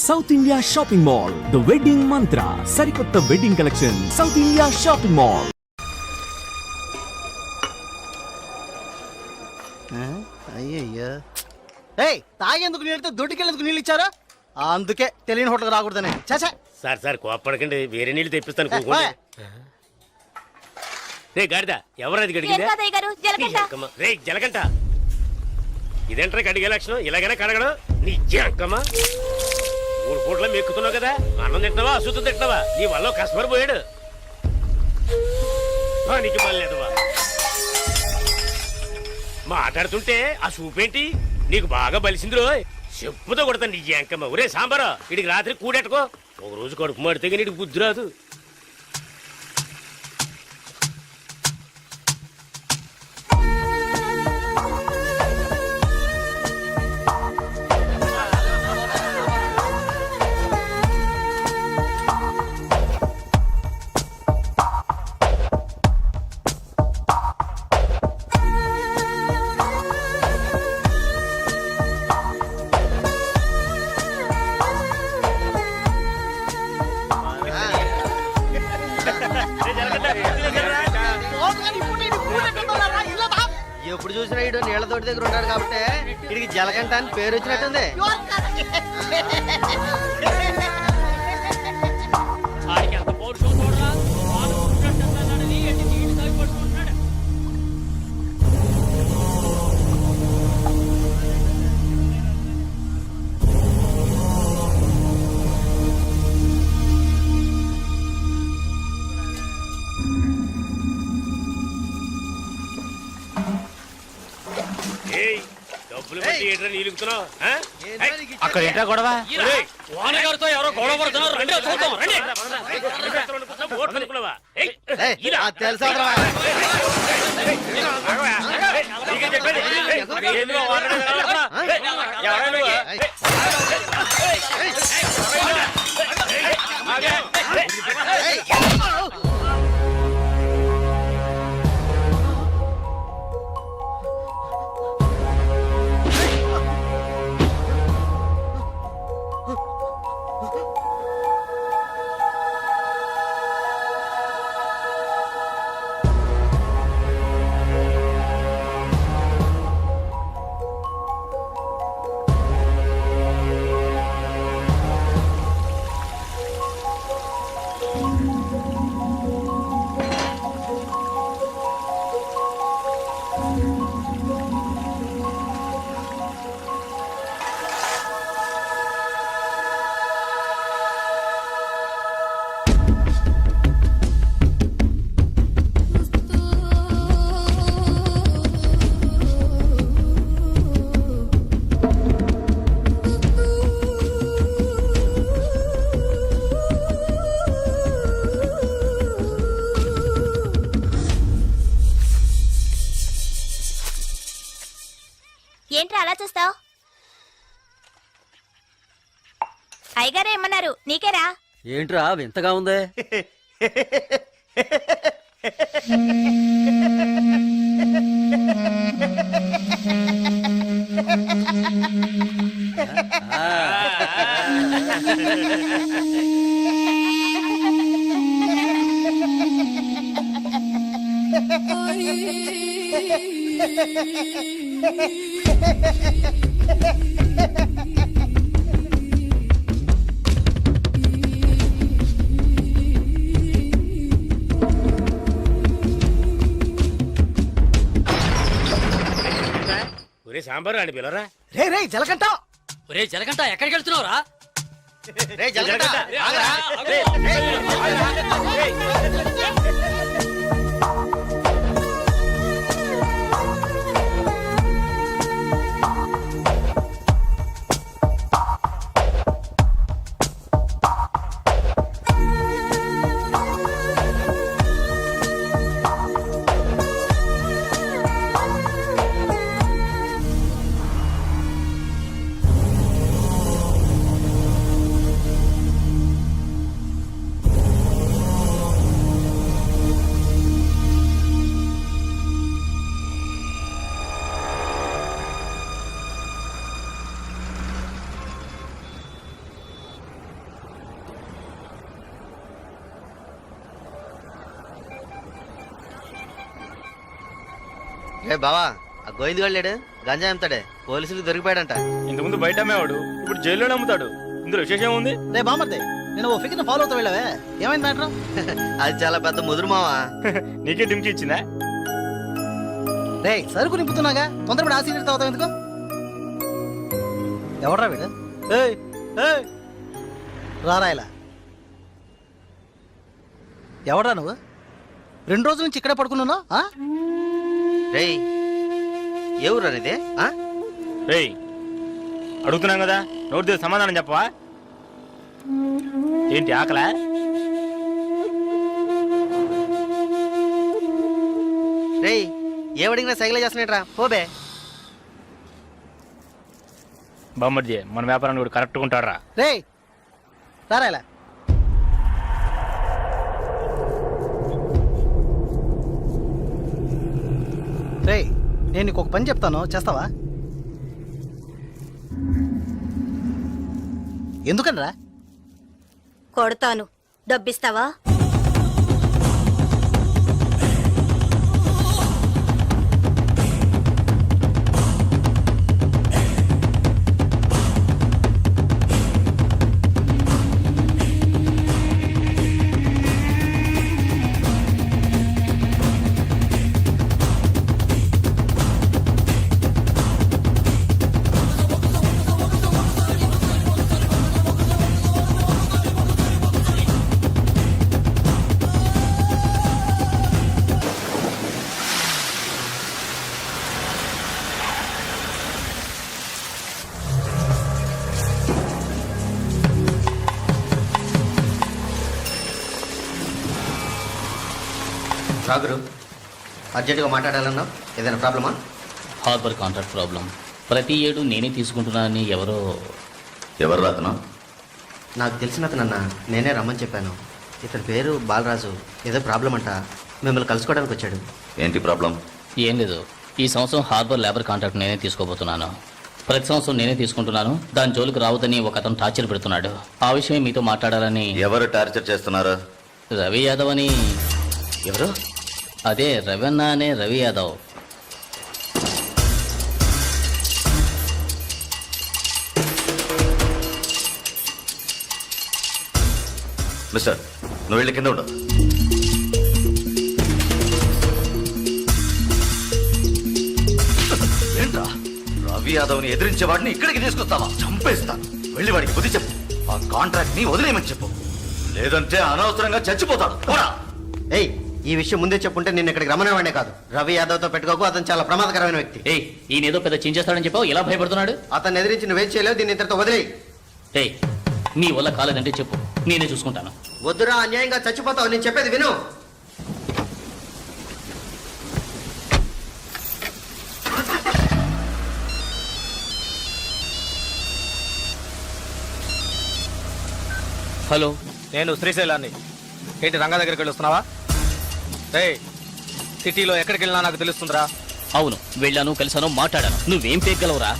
South India shopping mall, the wedding మంత్ర, సరికొత్త wedding collection, south India shopping mall. అయ్యయ్యో, ఏయ్ తాగేందుకు నీళ్ళతో దొడ్డికెళ్ళేందుకు నీళ్ళు ఇచ్చారా? అందుకే తెలియని హోటల్ రాకూడదని. చాచా సార్ సార్ కోప్పడకండి, వేరే నీళ్ళు తెప్పిస్తాను. రే గాడిద, ఎవరది గడిగిందా? రే జలకంట, ఇదేంట్రా కడిగే లక్షణం? ఇలాగైనా కడగడం నీ జక్కమ్మా. 3 పూట్ల మెక్కుతున్నావు కదా, అన్నం తింటున్నావా అశుద్ధం తింటున్నావా? నీ వల్ల కస్టమర్ పోయాడు. నీకు మళ్ళేదవా మాట్లాడుతుంటే ఆ చూపేంటి? నీకు బాగా బలిసింది రోయ్, చెప్పుతో కొడతాను నీ జంకమ్మ. ఒరే సాంబారా, ఇడికి రాత్రి కూడెట్టుకో. ఒక రోజు కడుపు మాడితే నీకు బుద్ధి రాదు. ఎప్పుడు చూసినా ఇడు నీళ్ళ తోటి దగ్గర ఉంటాడు కాబట్టి ఇడికి జలకంట అని పేరు వచ్చినట్టుంది. అక్కడ ఏంటా గొడవ? వానగారితో ఎవరో గొడవ పడుతున్నారు. ఏంట్రా అలా చూస్తావు? అయ్యగారు ఏమన్నారు? నీకేరా? ఏంట్రా వింతగా ఉందే? ఒరే సాంబారు అని పిలవరా. రే రే జలకంట, ఒరే జలకంట ఎక్కడికి వెళ్తున్నావురా? రే జలకంట. ఏ బావా ఆ గోవింద్ గారు లేడు గంజా అమ్ముతాడే పోలీసులకు దొరికిపోయాడంట. ఇంతకుముందు బయట అమ్మేవాడు ఇప్పుడు జైల్లోనే అమ్ముతాడు. ఇందులో విశేషం ఉంది. రే బామర్దే నేను ఓ ఫిగర్ ఫాలో అవుతా వెళ్ళావే ఏమైంది మ్యాటర్? అది చాలా పెద్ద ముదురు మావా. నీకే డింకి ఇచ్చిందా? రే సరుకు నింపుతున్నాగా తొందరపడి ఆశీర్వాద అవుతావు ఎందుకు? ఎవడ్రా వీడు? ఏయ్ ఏయ్ రారా ఇలా. ఎవడ్రా నువ్వు? 2 రోజుల నుంచి ఇక్కడే పడుకున్నావు? రేయ్ ఎవరు అనేది? రేయ్ అడుగుతున్నాం కదా, నోటి దగ్గర సమాధానం చెప్పవా? ఏంటి ఆకలా? రేయ్ ఏమడిగినా సైకిల్ చేస్తున్నాట్రా పోబే. బామ్మర్జీ మన వ్యాపారాన్ని కూడా కరెక్ట్గా ఉంటాడు రా. రేయ్ రారా ఇలా. రేయ్ నేను నీకు ఒక పని చెప్తాను చేస్తావా? ఎందుకనరా? కొడతాను, డబ్బిస్తావా? రాగురు అర్జెంటుగా మాట్లాడాలన్నా ఏదైనా ప్రాబ్లమా? Harbour contract problem. ప్రతి ఏడు నేనే తీసుకుంటున్నానని ఎవరు రాతను? నాకు తెలిసిన అతనన్నా నేనే రమ్మని చెప్పాను. ఇతని పేరు బాలరాజు. ఏదో ప్రాబ్లం అంట, మిమ్మల్ని కలుసుకోవడానికి వచ్చాడు. ఏంటి ప్రాబ్లం? ఏం లేదు, ఈ సంవత్సరం హార్బర్ లేబర్ కాంట్రాక్ట్ నేనే తీసుకోబోతున్నాను. ప్రతి సంవత్సరం నేనే తీసుకుంటున్నాను. దాని జోలికి రావద్దని ఒక అతను టార్చర్ పెడుతున్నాడు. ఆ విషయం మీతో మాట్లాడాలని. ఎవరు టార్చర్ చేస్తున్నారు? రవి యాదవ్ అని. ఎవరు? అదే రవణ అనే రవి యాదవ్. మిస్టర్ నువ్వు వెళ్ళి కింద ఉండు. ఏంట్రా రవి యాదవ్ని ఎదిరించే వాడిని ఇక్కడికి తీసుకొస్తావా? చంపేస్తాను. వెళ్ళి వాడికి బుద్ధి చెప్పు. ఆ కాంట్రాక్ట్ ని వదిలేయమని చెప్పు, లేదంటే అనవసరంగా చచ్చిపోతాడు. పోరా. ఏయ్ ఈ విషయం ముందే చెప్పుంటే నేను ఇక్కడికి రమ్మనేవాడే కాదు. రవి యాదవ్తో పెట్టుకోకు, అతను చాలా ప్రమాదకరమైన వ్యక్తి. ఏయ్ ఈయనేదో పెద్ద చించేస్తాడని చెప్పావు, ఎలా భయపడుతున్నాడు? అతన్ని ఎదిరించి నువ్వేం చేయలేవు, దీన్ని ఇతరుతో వదిలేయి. ఏయ్ నీ వల్ల కాలేదంటే చెప్పు, నేనే చూసుకుంటాను. వద్దురా, అన్యాయంగా చచ్చిపోతావు. నేను చెప్పేది విను. హలో, నేను శ్రీశైలాన్ని. ఏంటి రంగా దగ్గరికి వెళ్ళొస్తున్నావా? సిటీలో ఎక్కడికి వెళ్ళినా నాకు తెలుస్తుందిరా. అవును వెళ్ళాను, కలిసాను, మాట్లాడాను. నువ్వేం పేగలవురా?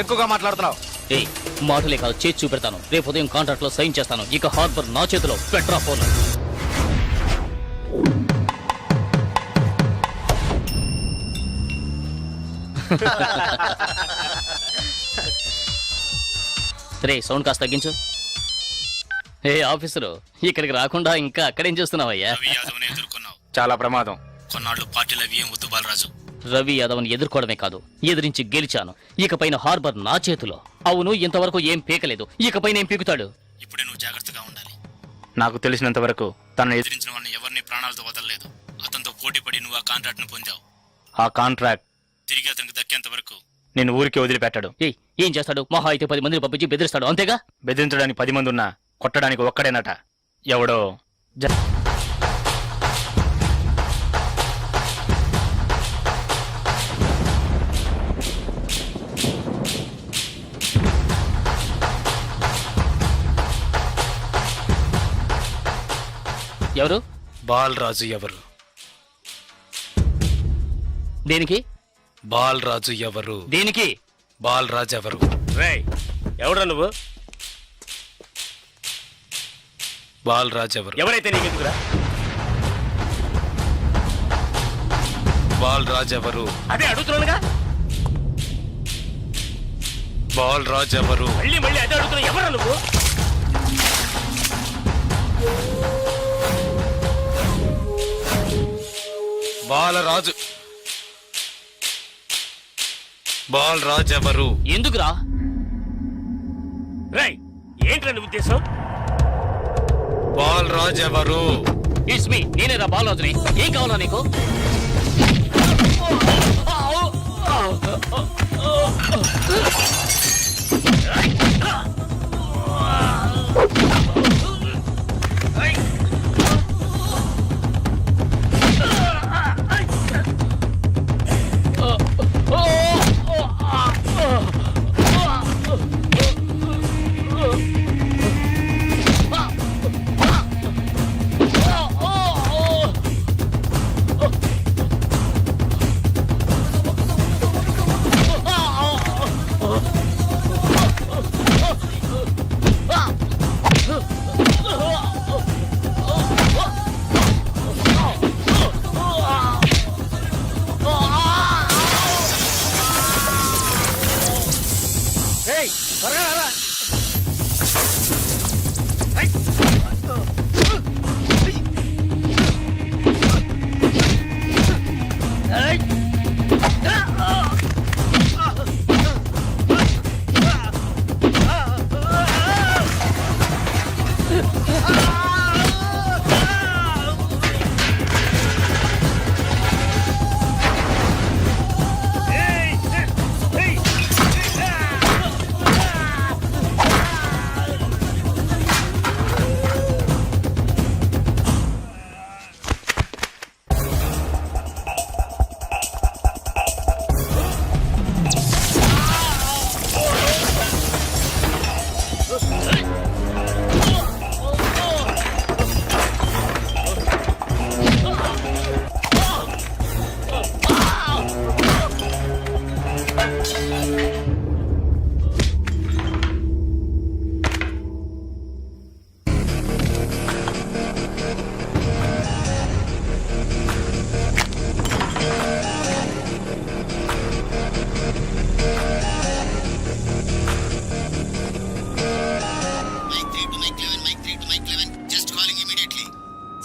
ఎక్కువగా మాట్లాడుతున్నావు. ఏయ్ మాటలే కాదు, చేసి చూపెడతాను. రేపు ఉదయం కాంట్రాక్ట్ లో సైన్ చేస్తాను. ఇక హార్బర్ నా చేతిలో. Petra phone. రే సౌండ్ కాస్త తగ్గించు. ఏ ఆఫీసరు, ఇక్కడికి రాకుండా ఇంకా అక్కడేం చేస్తున్నావయ్యా? చాలా ప్రమాదం. కొన్నాళ్ళు పార్టీలో వద్దు బాలరాజు. రవి యాదవ్ని ఎదుర్కోవడమే కాదు, ఎదిరించి గెలిచాను. ఇకపైన హార్బర్ నా చేతిలో. అవును, ఇంతవరకు ఏం పీకలేదు, ఇకపైన ఏం పీకుతాడు? ఇప్పుడే నువ్వు జాగ్రత్తగా ఉండాలి. నాకు తెలిసినంత వరకు తనను ఎదిరించిన వాడిని ఎవరిని ప్రాణాలతో వదలలేదు. అతనితో పోటీ పడి నువ్వు ఆ కాంట్రాక్ట్ ను పొందావు. ఆ కాంట్రాక్ట్ తిరిగి అతనికి దక్కేంత వరకు నేను ఊరికి వదిలిపెట్టాడు. ఏం చేస్తాడు? మహా అయితే 10 మందిని పంపించి బెదిరిస్తాడు, అంతేగా? బెదిరించడానికి 10 మంది ఉన్నా కొట్టడానికి ఒక్కడేనట. ఎవడో ఎవరు? బాలరాజు ఎవరు? దేనికి? బాలరాజు ఎవరు? దేనికి? బాలరాజు ఎవరు? రేయ్ ఎవడ్రా నువ్వు? బాలరాజు ఎవరు? ఎవరైతే నీకెందుకురా? బాలరాజ్ ఎవరు? అదే అడుగుతున్నానుగా. బాలరాజ్ ఎవరు? మళ్ళీ మళ్ళీ అదే అడుగుతున్నా. ఎవరా నువ్వు? బాలరాజు. బాలరాజ్ ఎవరు? ఎందుకురా? రాయ్, ఏంట్రా నీ ఉద్దేశం? బాలరాజ్ ఎవరు? ఇట్స్ మీ, నేనేరా బాలరాజుని. ఏం కావాలా నీకు? ఏయ్, త్వరగా రారా.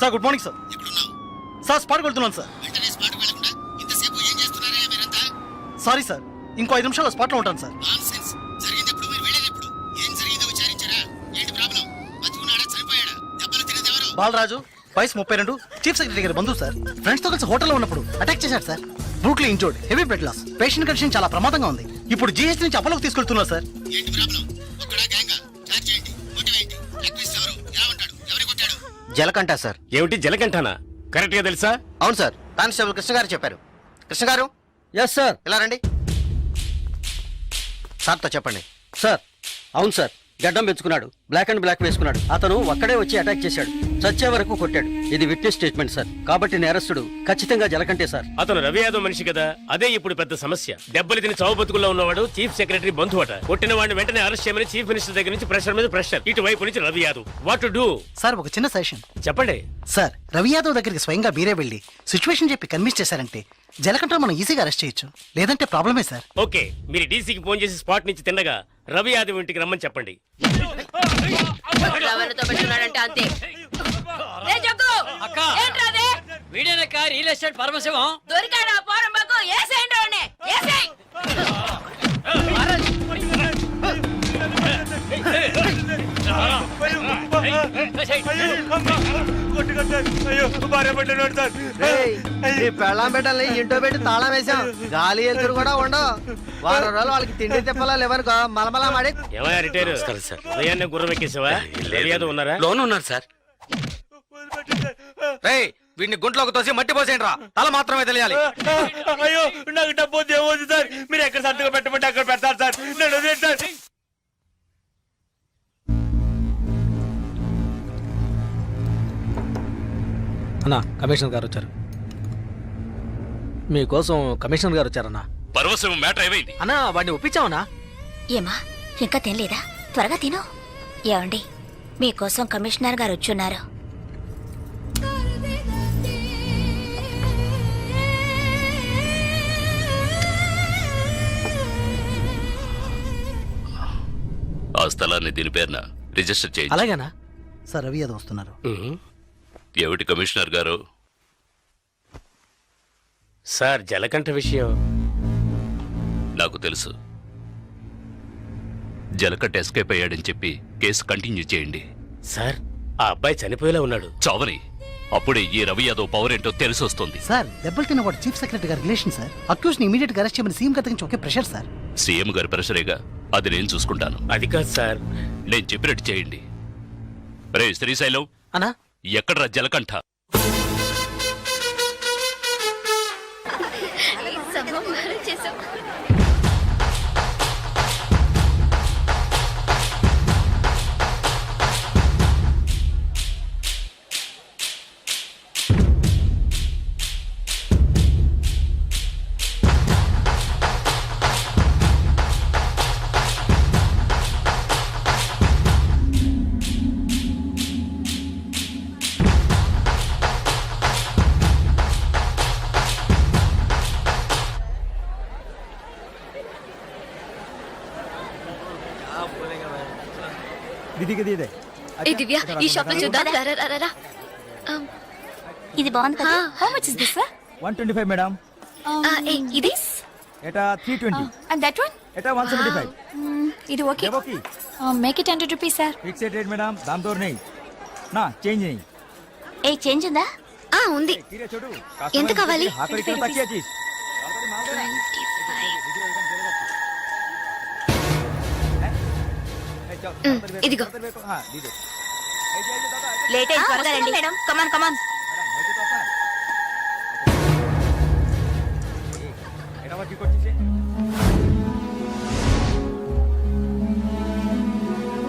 Sir, good morning sir. Sir, స్పాట్కి వెళ్తున్నాను సార్. సారీ సార్, ఇంకో 5 నిమిషాల్లో స్పాట్లో ఉంటాను సార్. బాలరాజు, వయసు 32, చీఫ్ సెక్రటరీ గారి బంధువు సార్. ఫ్రెండ్స్ తో కలిసి హోటల్లో ఉన్నప్పుడు అటాక్ చేశాడు sir. Brutally injured, heavy blood loss. Patient condition చాలా ప్రమాదంగా ఉంది. ఇప్పుడు జీహెచ్ నుంచి అపోలోకి తీసుకెళ్తున్నారు సార్. జలకంట సార్. ఏమిటి జలకంఠనా? కరెక్ట్ గా తెలుసా? అవును సార్, కానిస్టేబుల్ కృష్ణ గారు చెప్పారు. కృష్ణ గారు. Yes sir. ఇలా రండి. సార్తో చెప్పండి. సార్, అవును సార్, గడ్డం పెంచుకున్నాడు, బ్లాక్ అండ్ బ్లాక్ వేసుకున్నాడు. అతను ఒక్కడే వచ్చి అటాక్ చేశాడు, చచ్చే వరకు కొట్టాడు. ఇది విట్నెస్ స్టేట్మెంట్ సార్. కాబట్టి నేరస్తుడు ఖచ్చితంగా జలకంటే సార్. అతను రవి యాదవ్ మనిషి కదా, అదే ఇప్పుడు పెద్ద సమస్య. దెబ్బలు తిని చావు బతుకుల్లో ఉన్నవాడు చీఫ్ సెక్రటరీ బంధువు అట. కొట్టిన వాడిని వెంటనే అరెస్ట్ చేయమని చీఫ్ మినిస్టర్ దగ్గర నుంచి ప్రెషర్ మీద ప్రెషర్. ఇటువైపు నుంచి Ravi Yadav. What to do? Sir, ఒక చిన్న సజెషన్ చెప్పండి. సార్, రవి యాదవ్ దగ్గరికి స్వయంగా మీరే వెళ్ళి సిచ్యువేషన్ చెప్పి కన్విన్స్ చేశారంటే జలకంట మనం ఈజీగా అరెస్ట్ చేయొచ్చు. లేదంటే ప్రాబ్లమే సార్. ఓకే, మీరు డీసీకి ఫోన్ చేసి స్పాట్ నుంచి తిన్నగా రవి యాదవ్ ఇంటికి రమ్మని చెప్పండి. అంతే. అక్క, వీడేనక్క రియల్ ఎస్టేట్ పరమశివం. దొరికాడా పోరంబాకు? ఏసేయండి వాడిని, ఏసేయ్. పెళ్ళాం పెట్టాలి, ఇంటో పెట్టి తాళం వేసాం. గాలి ఎదురు కూడా ఉండవు. వారం రోజులు వాళ్ళకి తిండి తిప్పలా లేవనుకో మలమలా మాడి. ఏమయ్యా రిటైర్? ఉదయాన్నే గుర్రం ఎక్కేసావా? రవి యాదవ్ ఉన్నారా? లోన్ ఉన్నారు సార్. వీడిని గుంట్లోకి తోసి మట్టి పోసేయండి రా, తల మాత్రమే తెలియాలి. అయ్యో, నాకు డబ్బు దేవోదు సార్. మీరు ఎక్కడ సంతకం పెట్టమంటే అక్కడ పెడతారు సార్. నేను వదిలేయండి సార్. అన్నా, కమిషనర్ గారు వచ్చారు. మీకోసం కమిషనర్ గారు వచ్చారన్నా. పరవశం మ్యాటర్ ఏమైంది? అన్నా, వాడిని ఒప్పించావనా? ఏమా, ఇంకా తినలేదా? త్వరగా తిను. ఏమండి, మీకోసం కమిషనర్ గారు వచ్చున్నారు. ఆ స్థలాన్ని దీని పేరున రిజిస్టర్ చేయండి. అలాగేనా? సార్ రవి యాదవ్ వస్తున్నారు. ఏమిటి కమిషనర్ గారు? సార్ జలకంఠ విషయం నాకు తెలుసు. జలకట్ ఎస్కేప్ అయ్యాడని చెప్పి కేసు కంటిన్యూ చేయండి. సార్ ఆ అబ్బాయి చనిపోయేలా ఉన్నాడు. చావని అప్పుడే ఈ రవి యాదవ్ పవర్ ఏంటో తెలిసి వస్తుంది. సార్ దెబ్బలు తిన్న వాడు చీఫ్ సెక్రటరీ గారి రిలేషన్ సార్. అక్యూస్ ని ఇమీడియట్ గా అరెస్ట్ చేయమని సీఎం గారి నుంచి ఒకే ప్రెషర్ సార్. సీఎం గారి ప్రెషరేగా, అది నేను చూసుకుంటాను. అది కాదు సార్. నేను చెప్పినట్టు చేయండి. రే శ్రీశైలం, అన్నా ఎక్కడ్రా జలకంఠ? ఏ దివ్య, ఈ షాప్ లో చూద్దాం. ఇది బాగుంది కదా. How much is this sir? 125 madam. ఇది ఎటా 320. అండ్ దట్ వన్ ఎటా 175. ఇది okay. Okay. Make it 100 rupees sir. Fixed rate madam, దామ్ తోర్ नहीं నా చేంజ్ नहीं. ఏ చేంజ్ ఉందా? ఉంది. తీరే చూడు. ఎంత కావాలి? హాకరి కిలో తక్కువ చీజ్. ఇదిగో. हां दीजिए. లేట్ అయ్యి త్వరగా రండి మేడం. కమాన్ కమాన్.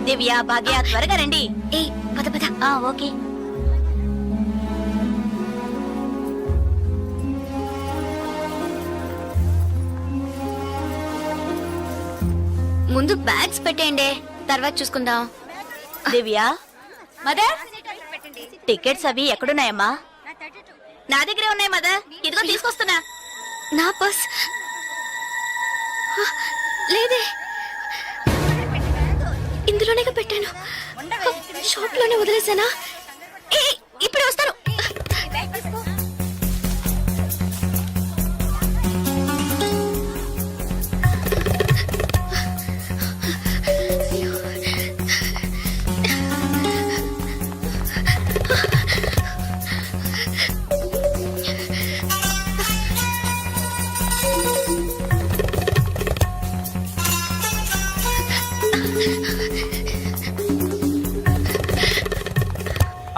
దివ్య, భాగ్య త్వరగా రండి. ఏ పద పద. ఓకే. ముందు బ్యాగ్స్ పెట్టేయండి, తర్వాత చూసుకుందాం. దివ్య, మదర్ టికెట్స్ అవి ఎక్కడున్నాయమ్మా? నా దగ్గరే ఉన్నాయి మదర్. ఇదిగో తీసుకొస్తున్నా. నా పర్స్ లేదే. ఇందులోనే పెట్టాను. షాప్ లోనే వదిలేసానా? ఇప్పుడు వస్తాను.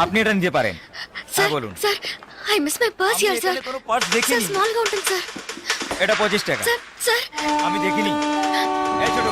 আপনি এটা নিতে পারেন। হ্যাঁ বলুন। Sir, I miss my purse here, sir. কোনো পার্স স্যার, দেখিনি। স্মল గా ఉంటుంది సార్. এটা 25 টাকা। Sir, sir. আমি দেখিনি। এই ছোট।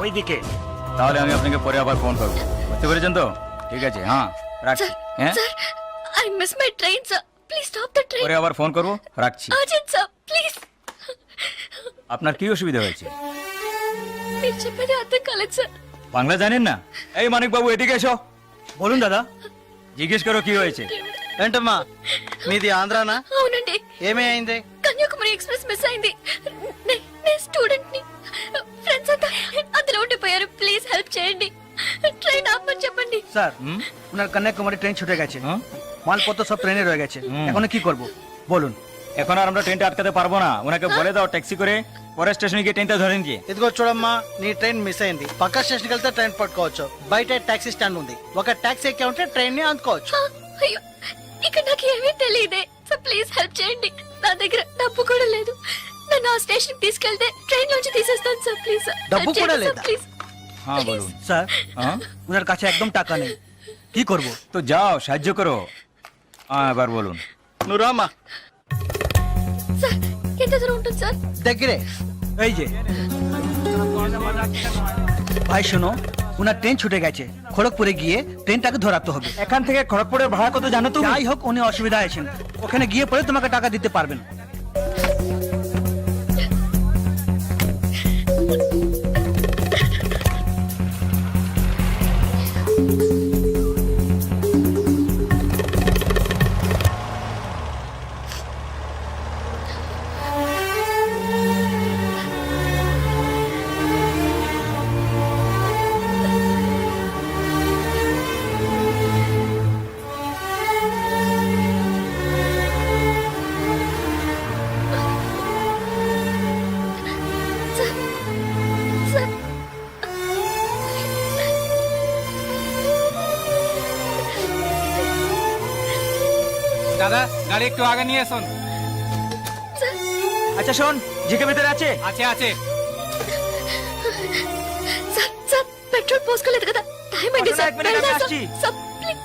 ওইদিকে। তাহলে আমি আপনাকে পরে আবার ফোন করব। বুঝতে পেরেছেন তো? ঠিক আছে, হ্যাঁ রাখছি। হ্যাঁ Sir, I miss my train, sir. Please stop the train. পরে আবার ফোন করব, রাখছি। Urgent, sir. Please. আপনার কি অসুবিধা হয়েছে? మీరు చెప్పేది అర్థం కాలేదు సార్. বাংলা জানেন না? এই মানিক বাবু এদিকে এসো। বলুন দাদা, জিজ্ঞেস করো কি হয়েছে। ఏంటమ్మా మీది ఆంధ్రానా? అవునండి. ఏమీ అయింది? కన్యాకుమారి ఎక్స్ప్రెస్ మిస్ అయింది. నేను స్టూడెంట్ ని. ఫ్రెండ్స్ అంతా అందులో ఉండిపోయారు. ప్లీజ్ హెల్ప్ చేయండి. ট্রেন আপনি చెప్పండి। স্যার ওনার কন্যাকুমারী ট্রেন ছুটে গেছে, মালপত্র সব ট্রেনে রয়ে গেছে। এখন কি করব বলুন। এখন আর আমরা ট্রেনটা আটকাতে পারবো না, ওনাকে বলে দাও ট্যাক্সি করে পরের স্টেশনে গিয়ে ট্রেনটা ধরে নিয়ে। ఇదిగో చూడమ్మా, నీ ట్రైన్ మిస్ అయింది. పక్క స్టేషన్కి వెళ్తే ట్రైన్ పట్టుకోవచ్చు. బయట టాక్సీ స్టాండ్ ఉంది. ఒక టాక్సీ ఎక్కి ఉంటే ట్రైన్ ని అందుకోవచ్చు. అయ్యో ఇక్కడ నాకు ఏమీ తెలియదే సార్, ప్లీజ్ హెల్ప్ చేయండి. నా దగ్గర డబ్బు కూడా లేదు. నన్ను ఆ స్టేషన్ తీసుకెళ్తే ట్రైన్ నుంచి తీసేస్తాను సార్, ప్లీజ్ సార్. డబ్బు కూడా లేదా? ప్లీజ్ হ্যাঁ বলুন। স্যার, হ্যাঁ ওনার কাছে একদম টাকা নেই, কি করব? তো যাও সাহায্য করো। হ্যাঁ এবার বলুন। నువ్వు రామ్మా. సార్ ఎంత దూరం ఉంటుంది సార్? దగ్గరే, এই যে ভাই শোনো, ওনার ট্রেন ছুটে গেছে, খড়গপুরে গিয়ে ট্রেনটাকে ধরাতে হবে। এখান থেকে খড়গপুরের ভাড়া কত জানো তুমি? যাই হোক, উনি অসুবিধা আছেন, ওখানে গিয়ে পরে তোমাকে টাকা দিতে পারবেন। సార్ দাদা গাড়ি একটু আগে নিয়ে আসুন। স্যার আচ্ছা শোন, জিকে ভিতরে আছে? আছে আছে। సార్ సార్ పెట్రోల్ పోసుకోలేదు కదా, టైం అయింది సార్. ఒక మినిట్, వెళ్దాం సార్. వచ్చి. Sir, please.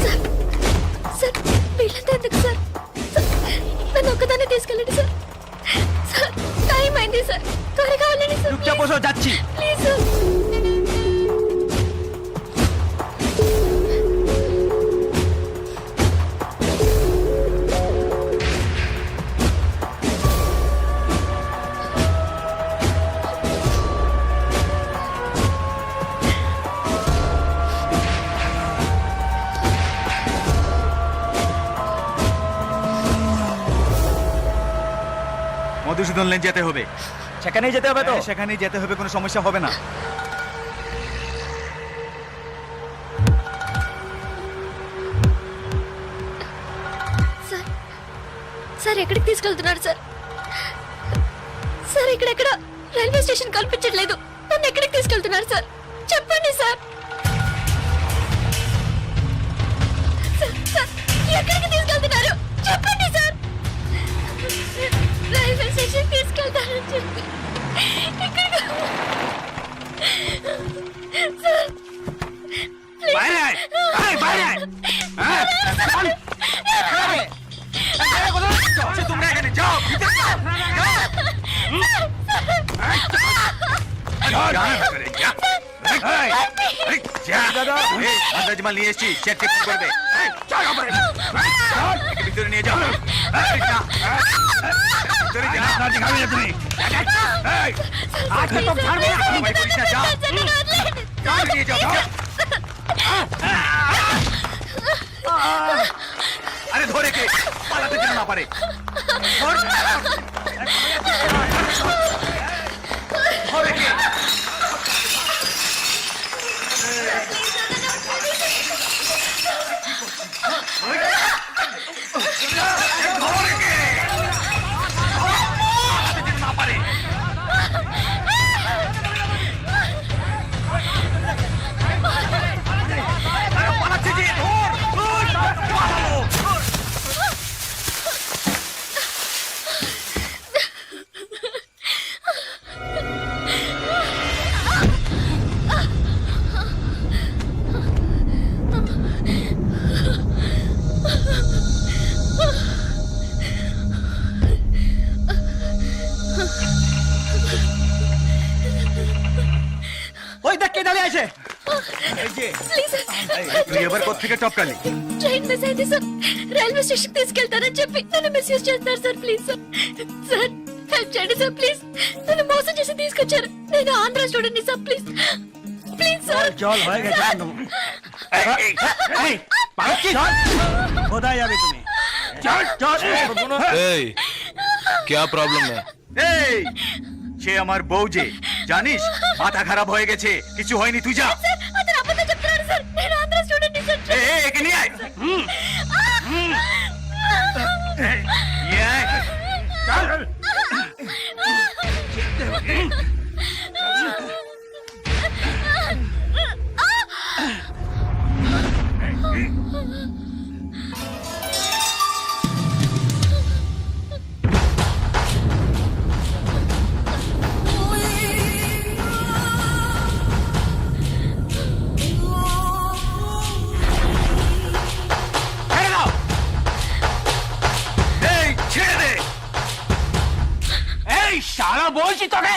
సార్, సార్, వీళ్ళంతా ఎందుకు సార్? సార్, నన్ను ఒక్కదాన్ని తీసుకెళ్ళండి సార్. సార్, టైం అయింది సార్, త్వరగా వెళ్ళండి సార్. চুপচাপ বসো, যাচ্ছি। Please sir. মধুসূদন লেন যেতে হবে। সেখানেই যেতে হবে তো? সেখানেই যেতে হবে, কোনো সমস্যা হবে না। సార్ సార్ ఎక్కడికి తీసుకెళ్తున్నారు సార్? సార్ ఇక్కడెక్కడ రైల్వే స్టేషన్ కనిపించట్లేదు. నన్ను ఎక్కడికి తీసుకెళ్తున్నారు సార్? చెప్పండి సార్. సార్, సార్, ఎక్కడికి తీసుకెళ్తున్నారు? చెప్పండి సార్. రైల్వే స్టేషన్ తీసుకెళ్తారని చెప్పి ఎక్కడికి? సార్ বাইরে আয়, আয়, বাইরে আয়। হ্যাঁ, চল। আরে, কোথায় যাচ্ছ? তোমরা এখানে যাও, ভিতরে যাও, যাও। যা, ভিতরে যা। এই, এই, যা। এই, আন্দাজ মাল নিয়ে এসেছি, চেক চেক করবে। এই, চল, ওপরে। এই, চল, একে ভিতরে নিয়ে যাও। এই, যা। ভিতরে যা। আপনার দিকে তুমি। এই, আজকে তো ছাড়বে না। ভাই, করিস না, যা। চল, নিয়ে যাও, যাও। আরে ধরে কে পালাতে যেন না পারে। ধরে কে? না পারে। পালাচ্ছে যে, ধর, ধর, পালাবো। ওই দেখ কে দাঁড়িয়ে আছে। এই যে, ప్లీజ్ సార్. তুই এবার কোত্থেকে টপকালি? ట్రైన్ మిస్ అయింది సార్. రైల్వే స్టేషన్ తీసుకెళ్తారని చెప్పి నన్ను మిస్యూజ్ చేస్తున్నారు sir. Please sir. Sir help చేయండి సార్, ప్లీజ్. నన్ను మోసం చేసి తీసుకొచ్చారు. నేను ఆంధ్ర స్టూడెంట్ ని సార్, ప్లీజ్ ప్లీజ్ సార్. চল, হয়ে গেছে। এই, পালাচ্ছিস? কোথায় যাবে তুমি? চল, চল। এই क्या प्रॉब्लम है? এই, সে আমার বউ যে জানিস মাথা খারাপ হয়ে গেছে, কিছু হয়নি, তুই যা। సార్ అతను అబద్ధం చెప్తున్నాడు సార్ నేను ఆంధ్ర స్టూడెంట్ సార్ এ, এ, একে নিয়ে আয়। এই, নিয়ে আয়। ছেড়ে দাও। এই, ছেড়ে দে। এই শালা বলছি তোকে।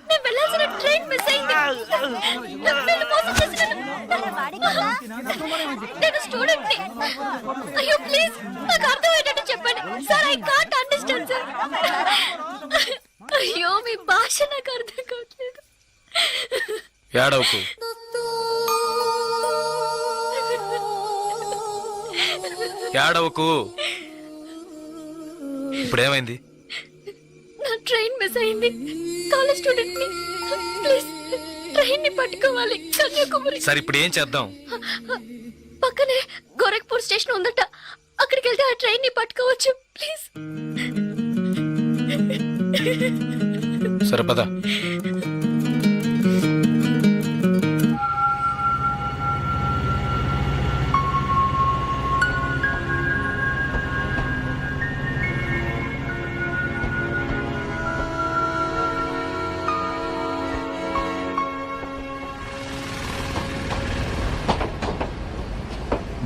నేను వెళ్ళాల్సిన ట్రైన్ మిస్ అయింది నన్ను మోసం చేసినారు. నేను స్టూడెంట్ ని. అయ్యో ప్లీజ్ నాకు అర్థమయ్యేటట్టు చెప్పండి sir. I can't understand sir. అయ్యో మీ భాష నాకు అర్థం కావట్లేదు. ఏడవకు. ఏడవకు. ఇప్పుడేమైంది? నా ట్రైన్ మిస్ అయింది. కాలేజ్ స్టూడెంట్ ని. ప్లీజ్ ట్రైన్ ని పట్టుకోవాలి కన్యాకుమారి. సరే ఇప్పుడు ఏం చేద్దాం? పక్కనే గోరఖ్పూర్ స్టేషన్ ఉందట. అక్కడికి వెళ్తే ఆ ట్రైన్ ని పట్టుకోవచ్చు ప్లీజ్. సరే పద.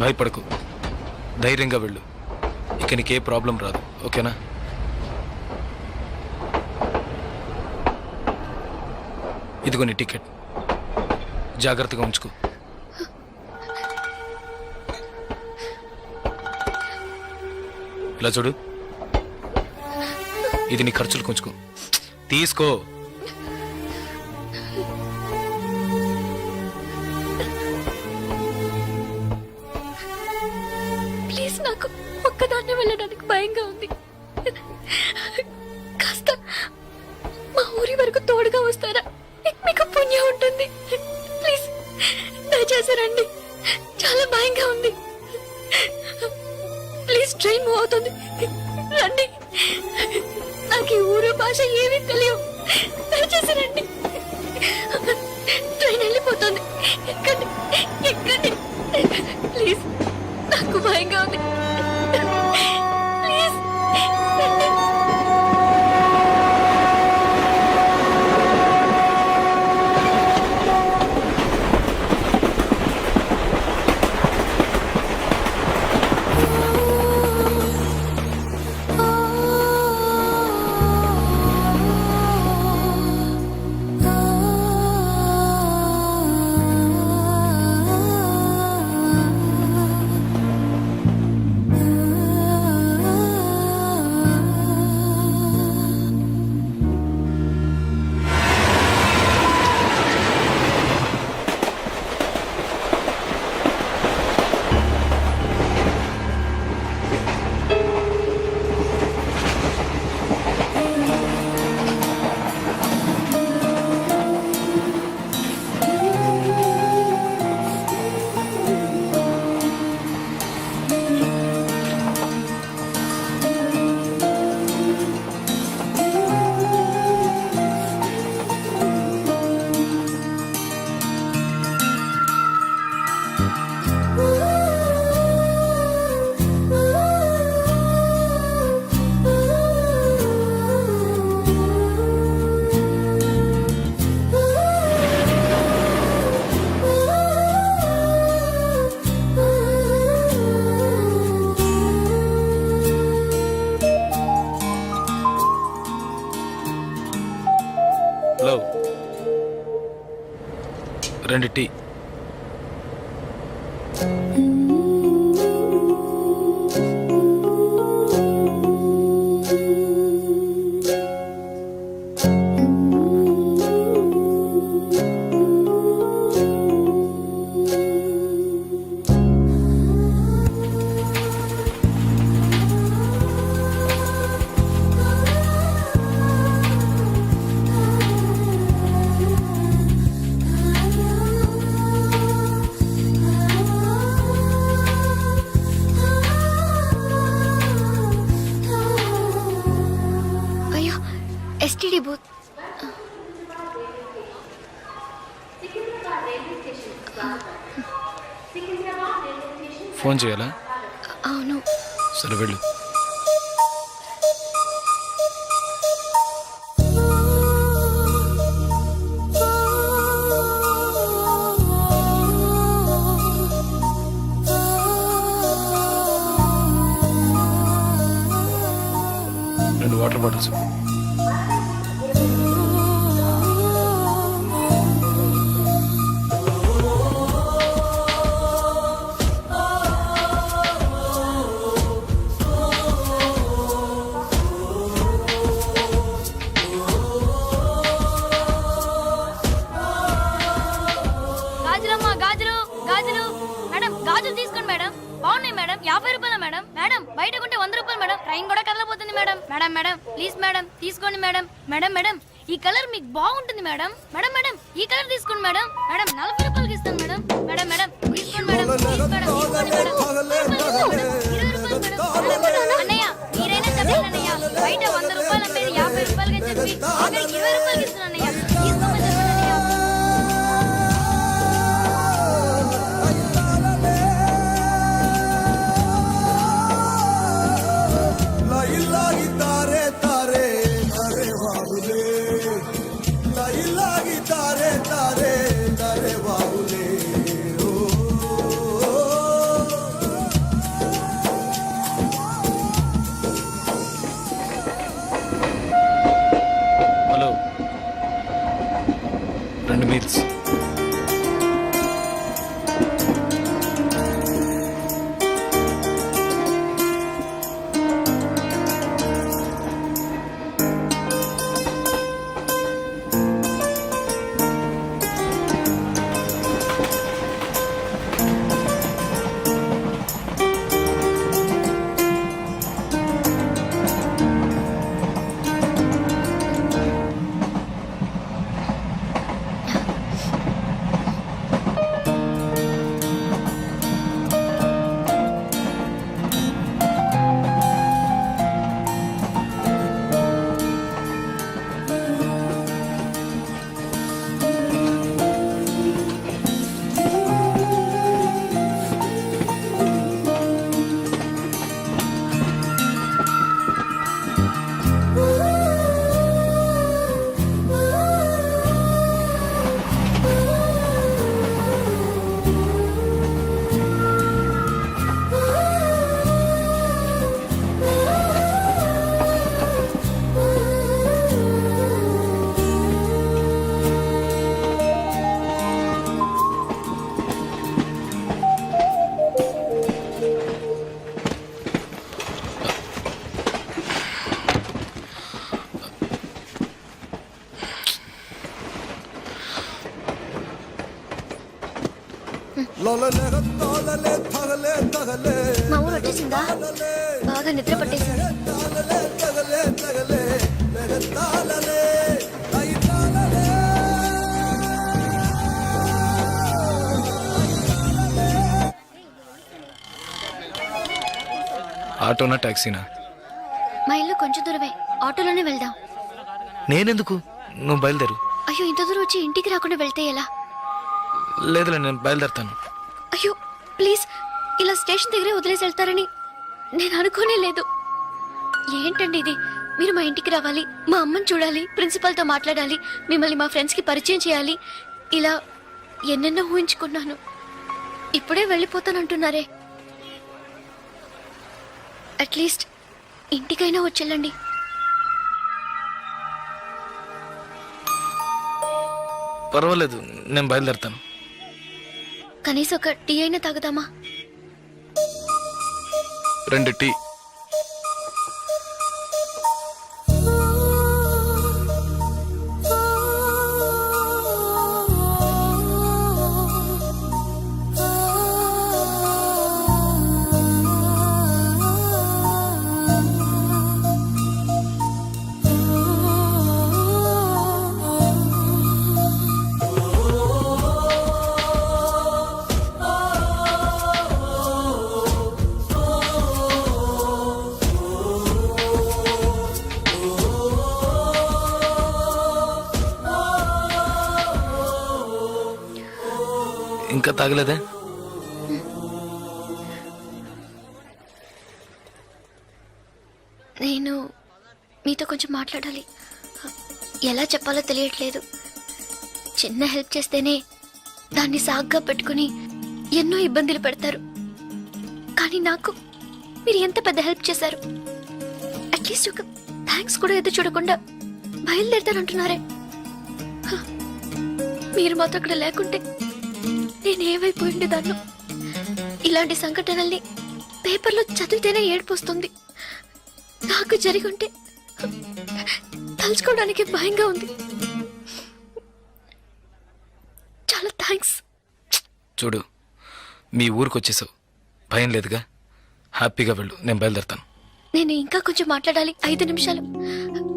భయపడకు, ధైర్యంగా వెళ్ళు. ఇక నీకే ప్రాబ్లం రాదు, ఓకేనా? ఇదిగో నీ టికెట్, జాగ్రత్తగా ఉంచుకో. ఇలా చూడు, ఇది నీ ఖర్చులు కొంచుకో, తీసుకో. ప్లీజ్ నాకు ఒక్కదాన్నే వెళ్ళడానికి భయంగా ఉంది. కాస్త మా ఊరి వరకు తోడుగా వస్తారా? మీకు పుణ్యం ఉంటుంది. ప్లీజ్ దయచేసి రండి. చాలా భయంగా ఉంది. ప్లీజ్ ట్రైన్ మూవ్ అవుతుంది, రండి. నాకు ఈ ఊరు భాష ఏమీ తెలియవు. దయచేసి రండి. ట్రైన్ వెళ్ళిపోతుంది. ఎక్కండి, ఎక్కండి. ప్లీజ్ నాకు భయంగా ఉంది. ప్లీజ్ రండి. 2 టీ. అయ్యో ఎస్టీడీ బూత్. ఫోన్ చేయాలా? అవును. సరే వెళ్ళు. రెండు వాటర్ బాటిల్స్. గాజులమ్మా, గాజులు గాజులు. మేడం గాజులు తీసుకోండి మేడం. బాగున్నాయి మేడం. 50 రూపాయలు మేడం. మేడం బయట కొంటే 100 రూపాయలు మేడం. ట్రైన్ కూడా కదలబోతుంది madam. Madam madam please madam తీసుకోండి మేడం. మేడం మేడం ఈ కలర్ మీకు బాగుంటుంది మేడం. మేడం మేడం ఈ కలర్ తీసుకోండి మేడం. మేడం 40 రూపాయలకి ఇస్తాను మేడం. మేడం మేడం తీసుకోండి మేడం. ప్లీజ్ మేడం తీసుకోండి మేడం. 20 రూపాయలు మేడం. మేడం అన్నయ్య మీరైనా చెప్పండి అన్నయ్య. బయట 100 రూపాయలు అమ్మేది 50 రూపాయలకి చెప్పి ఆఖరికి 20 రూపాయలకి ఇస్తున్నాను అన్నయ్య. తీసుకోమని చెప్పండి అన్నయ్య. Hello, 2 meals. మా ఊరు వచ్చేసిందా? బాగా నిద్ర పట్టేసింది. ఆటోనా టాక్సీనా? మా ఇల్లు కొంచెం దూరమే. ఆటోలోనే వెళ్దాం. నేనెందుకు? నువ్వు బయలుదేరు. అయ్యో ఇంత దూరం వచ్చి ఇంటికి రాకుండా వెళ్తే ఎలా? లేదులే, నేను బయలుదేరుతాను. అయ్యో ప్లీజ్, ఇలా స్టేషన్ దగ్గరే వదిలేసి వెళ్తారని నేను అనుకోనే లేదు. ఏంటండి ఇది? మీరు మా ఇంటికి రావాలి, మా అమ్మని చూడాలి, ప్రిన్సిపల్తో మాట్లాడాలి, మిమ్మల్ని మా ఫ్రెండ్స్కి పరిచయం చేయాలి, ఇలా ఎన్నెన్నో ఊహించుకున్నాను. ఇప్పుడే వెళ్ళిపోతానంటున్నారే. అట్లీస్ట్ ఇంటికైనా వచ్చేళ్ళండి. పర్వాలేదు, నేను బయలుదేరుతాను. కనీసం ఒక టీ అయినా తాగుదామా? 2 టీ. ఇంకా తాగలేదే? నేను మీతో కొంచెం మాట్లాడాలి. ఎలా చెప్పాలో తెలియట్లేదు. చిన్న హెల్ప్ చేస్తేనే దాన్ని సాగ్గా పెట్టుకుని ఎన్నో ఇబ్బందులు పెడతారు. కానీ నాకు మీరు ఎంత పెద్ద హెల్ప్ చేశారు. అట్లీస్ట్ ఒక థ్యాంక్స్ కూడా ఎదురు చూడకుండా బయలుదేరతారంటున్నారే. హ, మీరు మాతో అక్కడ లేకుంటే నేను ఏమైపోయి ఉండేదాన్ని. ఇలాంటి సంఘటనల్ని పేపర్లో చదివితేనే ఏడుపు వస్తుంది. నాకు జరిగి ఉంటే తలుచుకోవడానికి భయంగా ఉంది. చాలా థ్యాంక్స్. చూడు, మీ ఊరికి వచ్చేసావు, భయం లేదుగా. హ్యాపీగా వెళ్ళు, నేను బయలుదేరుతాను. నేను ఇంకా కొంచెం మాట్లాడాలి. 5 నిమిషాలు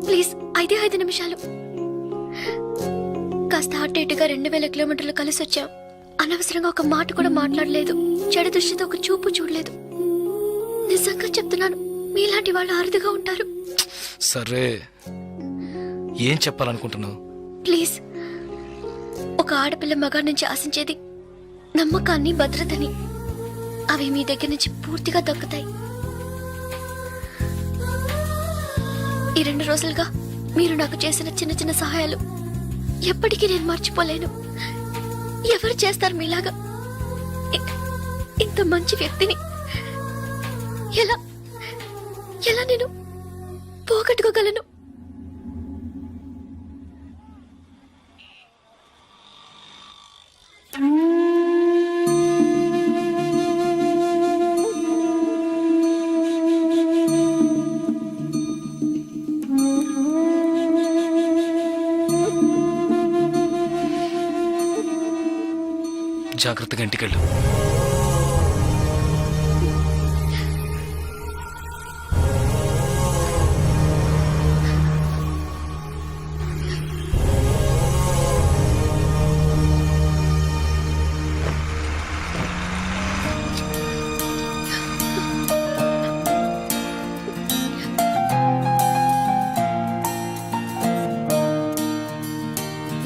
ప్లీజ్. 5 నిమిషాలు. కాస్త అటు ఇటుగా 2000 కిలోమీటర్లు కలిసి వచ్చాం. అనవసరంగా ఒక మాట కూడా మాట్లాడలేదు. చెడు దృష్టితో ఒక చూపు చూడలేదు. నిజంగా చెప్తున్నాను, మీలాంటి వాళ్ళు అరుదుగా ఉంటారు. సరే, ఏం చెప్పాలనుకుంటున్నావు? ప్లీజ్, ఒక ఆడపిల్ల మగాడి నుంచి ఆశించేది నమ్మకాన్ని, భద్రతని. అవి మీ దగ్గర నుంచి పూర్తిగా దక్కుతాయి. ఈ 2 రోజులుగా మీరు నాకు చేసిన చిన్న చిన్న సహాయాలు ఎప్పటికీ నేను మర్చిపోలేను. ఎవరు చేస్తారు మీలాగా? ఇంత మంచి వ్యక్తిని ఎలా ఎలా నేను పోగొట్టుకోగలను? జాగ్రత్తగా ఇంటికెళ్ళు.